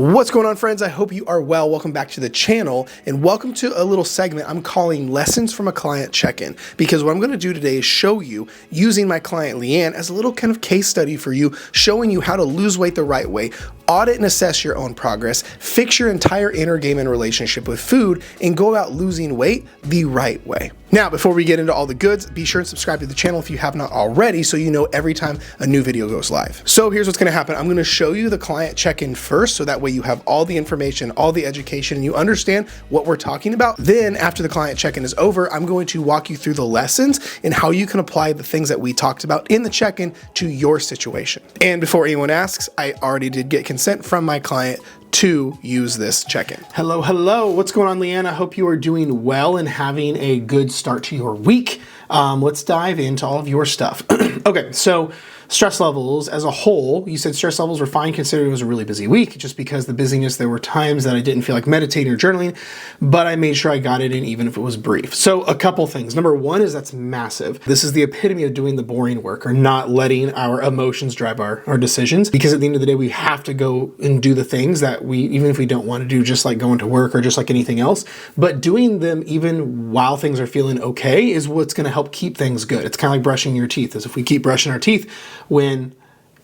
What's going on, friends? I hope you are well. Welcome back to the channel and welcome to a little segment I'm calling Lessons from a Client Check-In, because what I'm going to do today is show you, using my client LeeAnn as a little kind of case study for you, showing you how to lose weight the right way, audit and assess your own progress, fix your entire inner game and relationship with food, and go about losing weight the right way. Now, before we get into all the goods, be sure and subscribe to the channel if you have not already so you know every time a new video goes live. So here's what's going to happen. I'm going to show you the client check-in first, so that way you have all the information, all the education, and you understand what we're talking about. Then after the client check-in is over, I'm going to walk you through the lessons and how you can apply the things that we talked about in the check-in to your situation. And before anyone asks, I already did get consent from my client to use this check-in. Hello. What's going on, LeeAnn? I hope you are doing well and having a good start to your week. Let's dive into all of your stuff. Okay, so stress levels as a whole, you said stress levels were fine considering it was a really busy week. Just because the busyness, there were times that I didn't feel like meditating or journaling, but I made sure I got it in even if it was brief. So a couple things. Number one is that's massive. This is the epitome of doing the boring work, or not letting our emotions drive our decisions, because at the end of the day, we have to go and do the things that we, even if we don't want to do, just like going to work or just like anything else, but doing them even while things are feeling okay is what's going to help keep things good. It's kind of like brushing your teeth. As if we keep brushing our teeth when,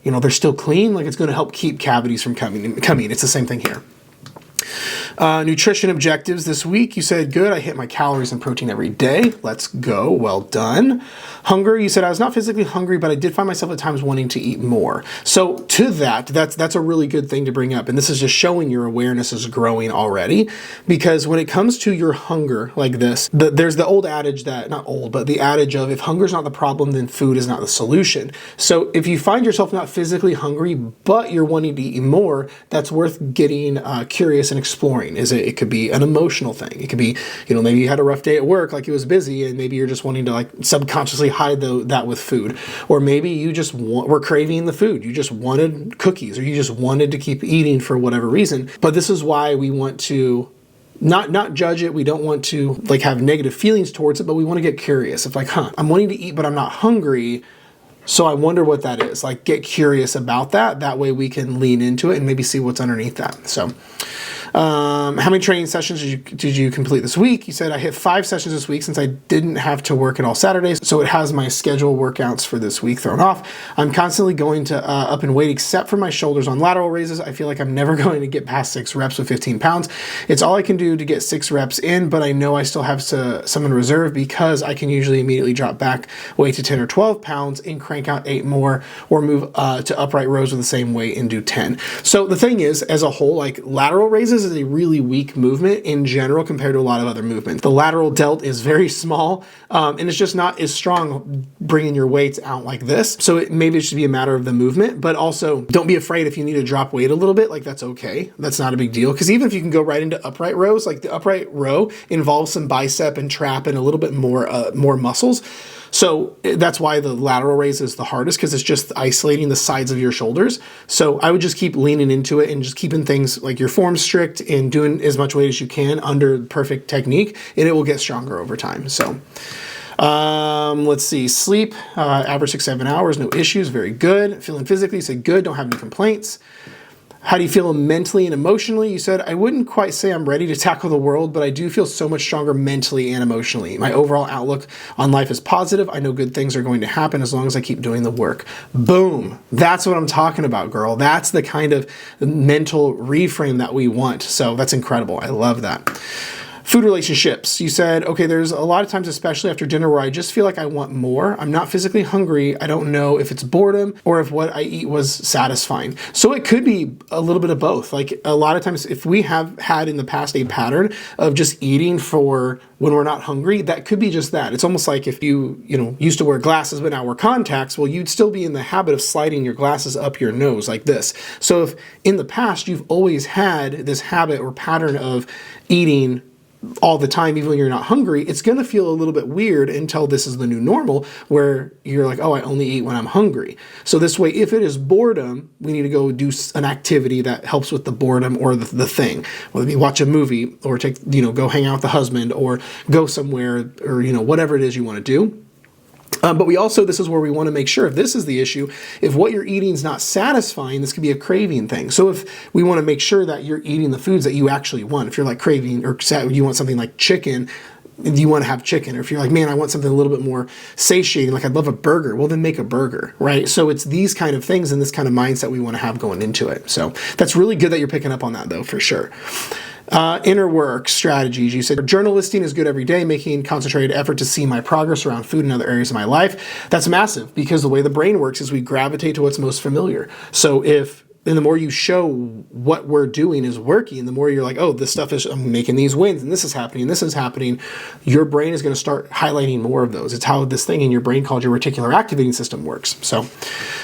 you know, they're still clean, like it's going to help keep cavities from coming. It's the same thing here. Nutrition objectives this week, you said good. I hit my calories and protein every day. Let's go. Well done. Hunger, you said I was not physically hungry, but I did find myself at times wanting to eat more. So to that's a really good thing to bring up. And this is just showing your awareness is growing already, because when it comes to your hunger like this, there's the old adage that, not old, but the adage of if hunger is not the problem, then food is not the solution. So if you find yourself not physically hungry, but you're wanting to eat more, that's worth getting curious and exploring. It could be an emotional thing. It could be, you know, maybe you had a rough day at work, like it was busy, and maybe you're just wanting to like subconsciously hide that with food. Or maybe you just were craving the food. You just wanted cookies, or you just wanted to keep eating for whatever reason. But this is why we want to not judge it. We don't want to like have negative feelings towards it, but we want to get curious. If like, I'm wanting to eat, but I'm not hungry. So I wonder what that is. Like, get curious about that. That way we can lean into it and maybe see what's underneath that. So how many training sessions did you complete this week? You said I hit 5 sessions this week since I didn't have to work at all Saturdays. So it has my scheduled workouts for this week thrown off. I'm constantly going to up in weight except for my shoulders on lateral raises. I feel like I'm never going to get past 6 reps with 15 pounds. It's all I can do to get 6 reps in, but I know I still have some in reserve because I can usually immediately drop back weight to 10 or 12 pounds and crank out 8 more, or move to upright rows with the same weight and do 10. So the thing is, as a whole, like lateral raises is a really weak movement in general compared to a lot of other movements. The lateral delt is very small, and it's just not as strong bringing your weights out like this. So maybe it should be a matter of the movement, but also don't be afraid if you need to drop weight a little bit, like that's okay. That's not a big deal. Because even if you can go right into upright rows, like the upright row involves some bicep and trap and a little bit more muscles. So that's why the lateral raise is the hardest, because it's just isolating the sides of your shoulders. So I would just keep leaning into it and just keeping things like your form strict and doing as much weight as you can under perfect technique, and it will get stronger over time. So let's see, sleep, average 6-7 hours, no issues, very good. Feeling physically, you said good, don't have any complaints. How do you feel mentally and emotionally? You said, I wouldn't quite say I'm ready to tackle the world, but I do feel so much stronger mentally and emotionally. My overall outlook on life is positive. I know good things are going to happen as long as I keep doing the work. Boom. That's what I'm talking about, girl. That's the kind of mental reframe that we want. So that's incredible. I love that. Food relationships. You said, okay, there's a lot of times, especially after dinner, where I just feel like I want more. I'm not physically hungry. I don't know if it's boredom or if what I eat was satisfying. So it could be a little bit of both. Like a lot of times, if we have had in the past a pattern of just eating for when we're not hungry, that could be just that. It's almost like if you used to wear glasses but now wear contacts, well, you'd still be in the habit of sliding your glasses up your nose like this. So if in the past you've always had this habit or pattern of eating all the time, even when you're not hungry, it's going to feel a little bit weird until this is the new normal, where you're like, oh, I only eat when I'm hungry. So this way, if it is boredom, we need to go do an activity that helps with the boredom or the thing. Whether you watch a movie or go hang out with the husband or go somewhere or, whatever it is you want to do. But we also, this is where we want to make sure, if this is the issue, if what you're eating is not satisfying, this could be a craving thing. So if we want to make sure that you're eating the foods that you actually want, if you're like craving or you want something like chicken, you want to have chicken, or if you're like, man, I want something a little bit more satiating, like I'd love a burger, well then make a burger, right? So it's these kind of things and this kind of mindset we want to have going into it. So that's really good that you're picking up on that though, for sure. Inner work strategies. You said journalisting is good every day, making concentrated effort to see my progress around food and other areas of my life. That's massive, because the way the brain works is we gravitate to what's most familiar. So and the more you show what we're doing is working, the more you're like, oh, this stuff is, I'm making these wins and this is happening, your brain is going to start highlighting more of those. It's how this thing in your brain called your reticular activating system works. So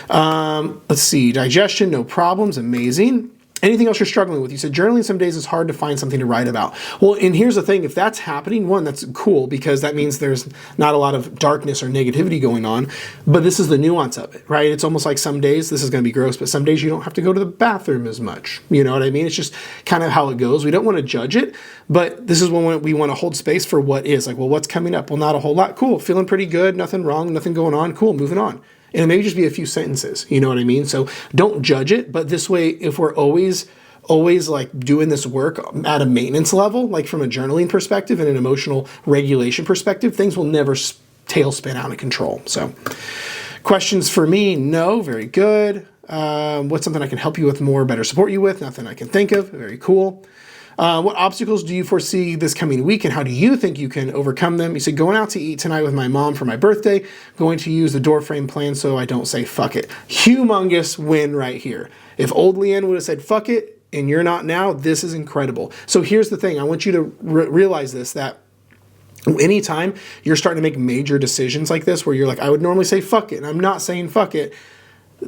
let's see, digestion, no problems, amazing. Anything else you're struggling with? You said journaling some days is hard to find something to write about. Well, and here's the thing, if that's happening, one, that's cool, because that means there's not a lot of darkness or negativity going on, but this is the nuance of it, right? It's almost like some days, this is going to be gross, but some days you don't have to go to the bathroom as much. You know what I mean? It's just kind of how it goes. We don't want to judge it, but this is when we want to hold space for what is. Like, well, what's coming up? Well, not a whole lot. Cool. Feeling pretty good. Nothing wrong. Nothing going on. Cool. Moving on. And it may just be a few sentences. You know what I mean? So don't judge it. But this way, if we're always like doing this work at a maintenance level, like from a journaling perspective and an emotional regulation perspective, things will never tailspin out of control. So questions for me? No. Very good. What's something I can help you with more, better support you with? Nothing I can think of. Very cool. What obstacles do you foresee this coming week, and how do you think you can overcome them? You said going out to eat tonight with my mom for my birthday, going to use the door frame plan so I don't say fuck it. Humongous win right here. If old LeeAnn would have said fuck it and you're not now, this is incredible. So here's the thing. I want you to realize this, that anytime you're starting to make major decisions like this, where you're like, I would normally say fuck it, and I'm not saying fuck it,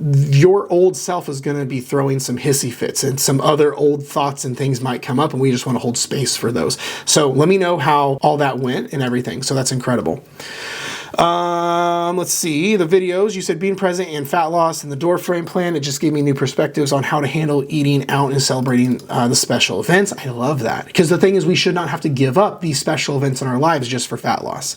your old self is going to be throwing some hissy fits, and some other old thoughts and things might come up, and we just want to hold space for those. So let me know how all that went and everything. So that's incredible. Let's see, the videos, you said being present and fat loss and the door frame plan, it just gave me new perspectives on how to handle eating out and celebrating the special events. I love that, because the thing is, we should not have to give up these special events in our lives just for fat loss.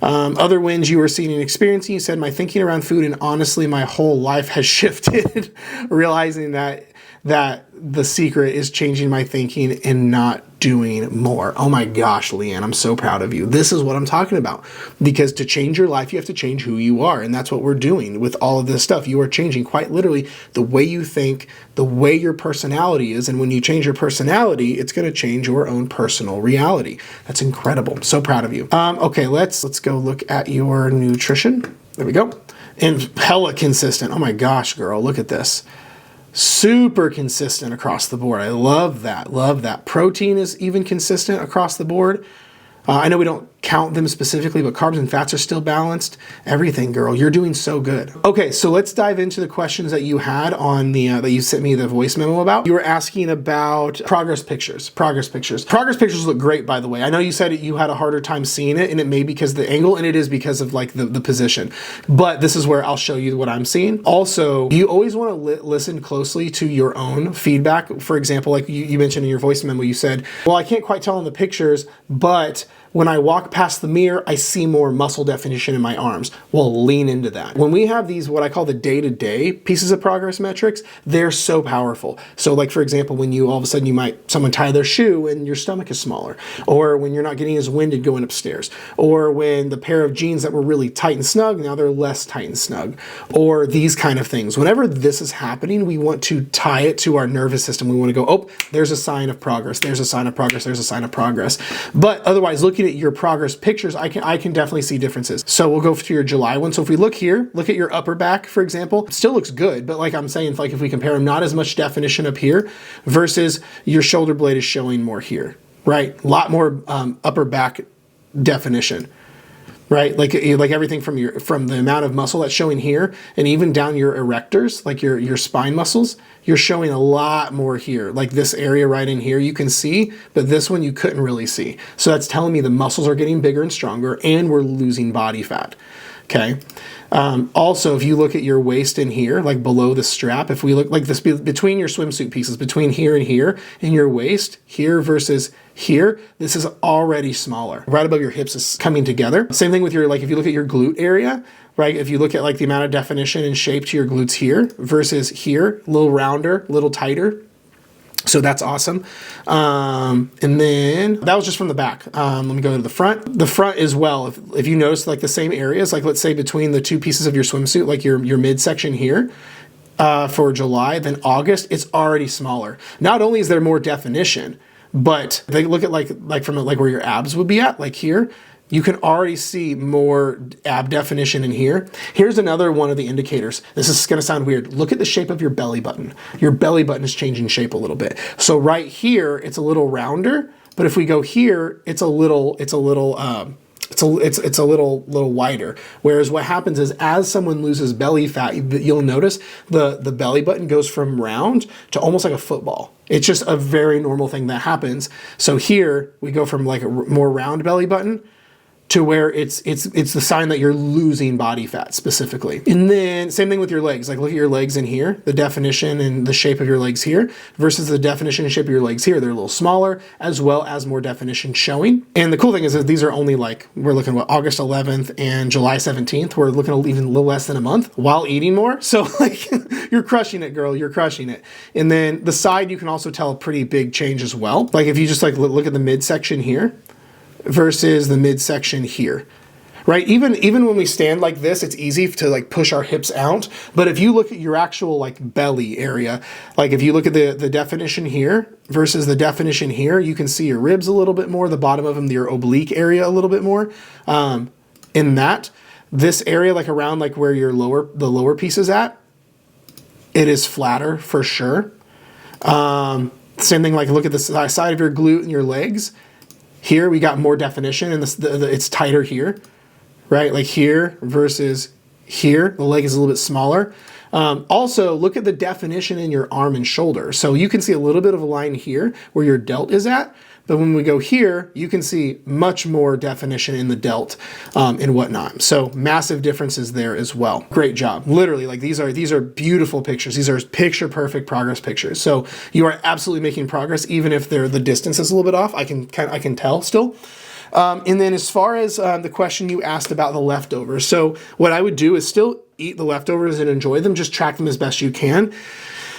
Other wins you were seeing and experiencing, you said my thinking around food and honestly my whole life has shifted, realizing that the secret is changing my thinking and not doing more. Oh my gosh, LeeAnn, I'm so proud of you. This is what I'm talking about, because to change your life, you have to change who you are. And that's what we're doing with all of this stuff. You are changing quite literally the way you think, the way your personality is. And when you change your personality, it's going to change your own personal reality. That's incredible. I'm so proud of you. Okay, let's go look at your nutrition. There we go. And hella consistent. Oh my gosh, girl, look at this. Super consistent across the board. I love that. Love that. Protein is even consistent across the board. I know we don't count them specifically, but carbs and fats are still balanced. Everything, girl. You're doing so good. Okay, so let's dive into the questions that you had on the that you sent me the voice memo about. You were asking about progress pictures. Progress pictures. Progress pictures look great, by the way. I know you said you had a harder time seeing it, and it may be because of the angle, and it is because of like the position. But this is where I'll show you what I'm seeing. Also, you always want to listen closely to your own feedback. For example, like you mentioned in your voice memo, you said, well, I can't quite tell in the pictures, but when I walk past the mirror, I see more muscle definition in my arms. Well, lean into that. When we have these, what I call the day-to-day pieces of progress metrics, they're so powerful. So like, for example, when you all of a sudden someone tie their shoe and your stomach is smaller, or when you're not getting as winded going upstairs, or when the pair of jeans that were really tight and snug, now they're less tight and snug, or these kind of things. Whenever this is happening, we want to tie it to our nervous system. We want to go, oh, there's a sign of progress. There's a sign of progress. There's a sign of progress. But otherwise, looking at your progress pictures, I can definitely see differences. So we'll go to your July one. So if we look here, look at your upper back, for example, it still looks good. But like I'm saying, like if we compare them, not as much definition up here versus your shoulder blade is showing more here, right? A lot more upper back definition, right? Like everything from the amount of muscle that's showing here, and even down your erectors, like your spine muscles, you're showing a lot more here. Like this area right in here, you can see, but this one you couldn't really see. So that's telling me the muscles are getting bigger and stronger, and we're losing body fat. Okay. Also, if you look at your waist in here, like below the strap, if we look like this between your swimsuit pieces, between here and here, in your waist, here versus here, this is already smaller. Right above your hips is coming together. Same thing with your, like if you look at your glute area, right? If you look at like the amount of definition and shape to your glutes here versus here, a little rounder, a little tighter. So that's awesome. And then that was just from the back. Let me go to the front. The front as well, if you notice like the same areas, like let's say between the two pieces of your swimsuit, like your midsection here, for July, then August, it's already smaller. Not only is there more definition, but they look at like from like where your abs would be at, like here, you can already see more ab definition in here. Here's another one of the indicators. This is gonna sound weird. Look at the shape of your belly button. Your belly button is changing shape a little bit. So right here, it's a little rounder, but if we go here, it's a little wider. Whereas what happens is as someone loses belly fat, you'll notice the belly button goes from round to almost like a football. It's just a very normal thing that happens. So here we go from like a more round belly button to where it's the sign that you're losing body fat specifically. And then same thing with your legs. Like look at your legs in here, the definition and the shape of your legs here versus the definition and shape of your legs here. They're a little smaller as well as more definition showing. And the cool thing is that these are only like, we're looking at August 11th and July 17th. We're looking at even a little less than a month while eating more. So like you're crushing it, girl, you're crushing it. And then the side, you can also tell a pretty big change as well. Like if you just like look at the midsection here, versus the midsection here, right? Even when we stand like this, it's easy to like push our hips out. But if you look at your actual like belly area, like if you look at the definition here versus the definition here, you can see your ribs a little bit more, the bottom of them, your oblique area a little bit more. In that, this area like around like where your the lower piece is at, it is flatter for sure. Same thing, like look at the side of your glute and your legs. Here we got more definition and it's tighter here, right? Like here versus here, the leg is a little bit smaller. Also, look at the definition in your arm and shoulder. So you can see a little bit of a line here where your delt is at, but when we go here, you can see much more definition in the delt and whatnot. So massive differences there as well. Great job. Literally, like these are beautiful pictures. These are picture perfect progress pictures. So you are absolutely making progress, even if the distance is a little bit off. I can tell still. And then as far as the question you asked about the leftovers, so what I would do is still eat the leftovers and enjoy them. Just track them as best you can.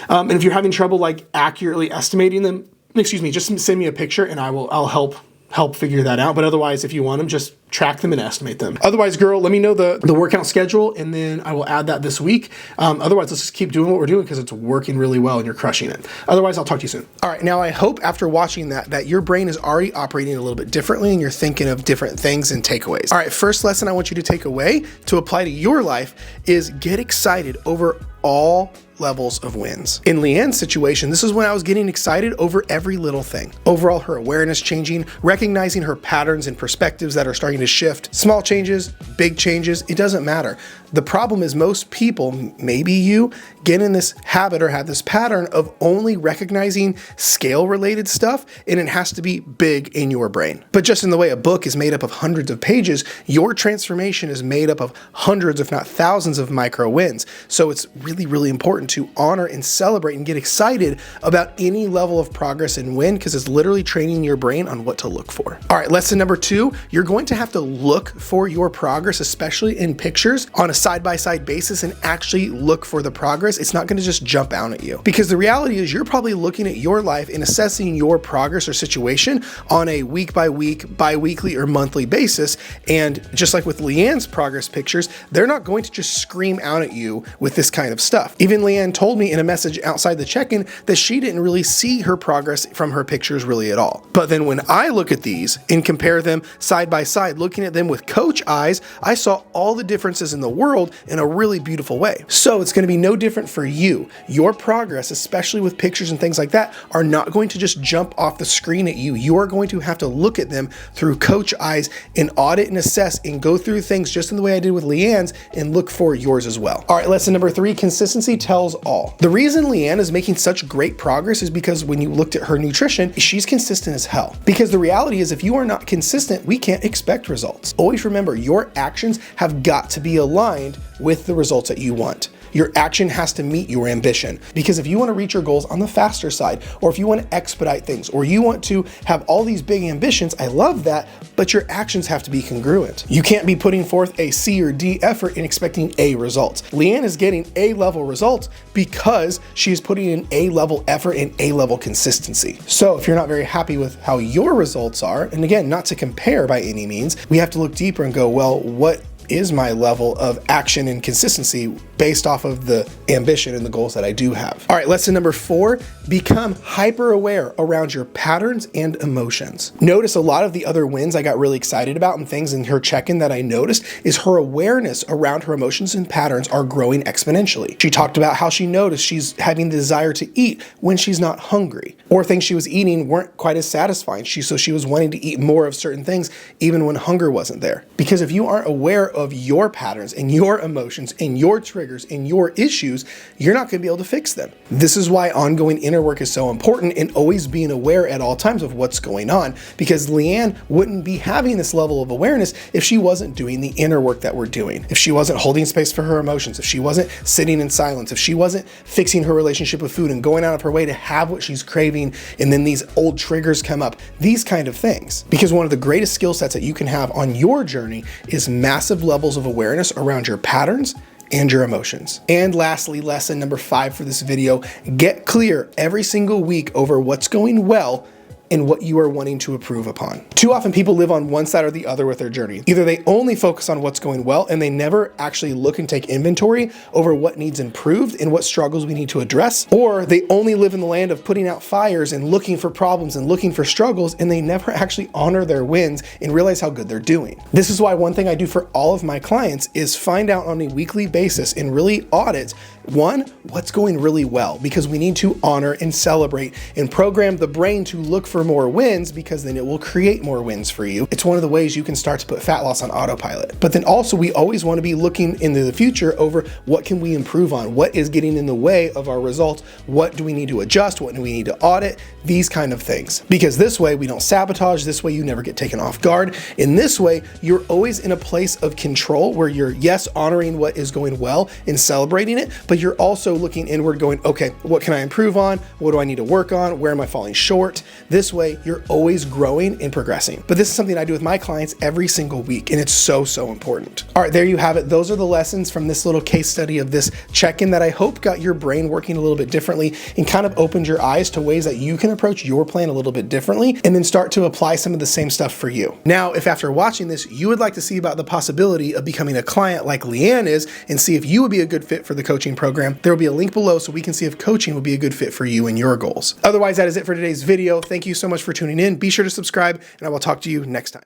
And if you're having trouble like accurately estimating them, just send me a picture and I'll help figure that out. But otherwise, if you want them, just track them and estimate them. Otherwise, girl, let me know the workout schedule and then I will add that this week. Otherwise, let's just keep doing what we're doing because it's working really well and you're crushing it. Otherwise, I'll talk to you soon. All right, now I hope after watching that your brain is already operating a little bit differently and you're thinking of different things and takeaways. All right, first lesson I want you to take away to apply to your life is get excited over all levels of wins. In LeeAnn's situation, this is when I was getting excited over every little thing. Overall, her awareness changing, recognizing her patterns and perspectives that are starting to shift. Small changes, big changes, it doesn't matter. The problem is most people, maybe you, get in this habit or have this pattern of only recognizing scale-related stuff, and it has to be big in your brain. But just in the way a book is made up of hundreds of pages, your transformation is made up of hundreds, if not thousands of micro wins. So it's really, really important to honor and celebrate and get excited about any level of progress and win because it's literally training your brain on what to look for. All right, lesson number 2, you're going to have to look for your progress, especially in pictures, on a side-by-side basis and actually look for the progress. It's not going to just jump out at you because the reality is you're probably looking at your life and assessing your progress or situation on a week-by-week, bi-weekly, or monthly basis. And just like with LeeAnn's progress pictures, they're not going to just scream out at you with this kind of stuff. Even LeeAnn told me in a message outside the check-in that she didn't really see her progress from her pictures really at all. But then when I look at these and compare them side by side, looking at them with coach eyes, I saw all the differences in the world in a really beautiful way. So it's going to be no different different for you. Your progress, especially with pictures and things like that, are not going to just jump off the screen at you. You are going to have to look at them through coach eyes and audit and assess and go through things just in the way I did with LeeAnn's and look for yours as well. All right, lesson number 3, consistency tells all. The reason LeeAnn is making such great progress is because when you looked at her nutrition, she's consistent as hell. Because the reality is if you are not consistent, we can't expect results. Always remember, your actions have got to be aligned with the results that you want. Your action has to meet your ambition. Because if you want to reach your goals on the faster side, or if you want to expedite things, or you want to have all these big ambitions, I love that, but your actions have to be congruent. You can't be putting forth a C or D effort and expecting A results. LeeAnn is getting A-level results because she's putting in A-level effort and A-level consistency. So if you're not very happy with how your results are, and again, not to compare by any means, we have to look deeper and go, well, what is my level of action and consistency based off of the ambition and the goals that I do have. All right, lesson number 4, become hyper aware around your patterns and emotions. Notice a lot of the other wins I got really excited about and things in her check-in that I noticed is her awareness around her emotions and patterns are growing exponentially. She talked about how she noticed she's having the desire to eat when she's not hungry, or things she was eating weren't quite as satisfying. So she was wanting to eat more of certain things even when hunger wasn't there. Because if you aren't aware of your patterns and your emotions and your triggers and your issues, you're not going to be able to fix them. This is why ongoing inner work is so important and always being aware at all times of what's going on, because LeeAnn wouldn't be having this level of awareness if she wasn't doing the inner work that we're doing, if she wasn't holding space for her emotions, if she wasn't sitting in silence, if she wasn't fixing her relationship with food and going out of her way to have what she's craving, and then these old triggers come up, these kind of things. Because one of the greatest skill sets that you can have on your journey is massive levels of awareness around your patterns and your emotions. And lastly, lesson number 5 for this video, get clear every single week over what's going well and what you are wanting to improve upon. Too often people live on one side or the other with their journey. Either they only focus on what's going well and they never actually look and take inventory over what needs improved and what struggles we need to address, or they only live in the land of putting out fires and looking for problems and looking for struggles, and they never actually honor their wins and realize how good they're doing. This is why one thing I do for all of my clients is find out on a weekly basis and really audit, one, what's going really well, because we need to honor and celebrate and program the brain to look for more wins, because then it will create more wins for you. It's one of the ways you can start to put fat loss on autopilot. But then also we always want to be looking into the future over what can we improve on, what is getting in the way of our results, what do we need to adjust, what do we need to audit, these kind of things. Because this way we don't sabotage, this way you never get taken off guard. In this way, you're always in a place of control where you're, yes, honoring what is going well and celebrating it, but you're also looking inward going, okay, what can I improve on? What do I need to work on? Where am I falling short? This way, you're always growing and progressing. But this is something I do with my clients every single week, and it's so, so important. All right, there you have it. Those are the lessons from this little case study of this check-in that I hope got your brain working a little bit differently and kind of opened your eyes to ways that you can approach your plan a little bit differently and then start to apply some of the same stuff for you. Now, if after watching this, you would like to see about the possibility of becoming a client like LeeAnn is and see if you would be a good fit for the coaching program, there will be a link below so we can see if coaching would be a good fit for you and your goals. Otherwise, that is it for today's video. Thank you so much for tuning in. Be sure to subscribe, and I will talk to you next time.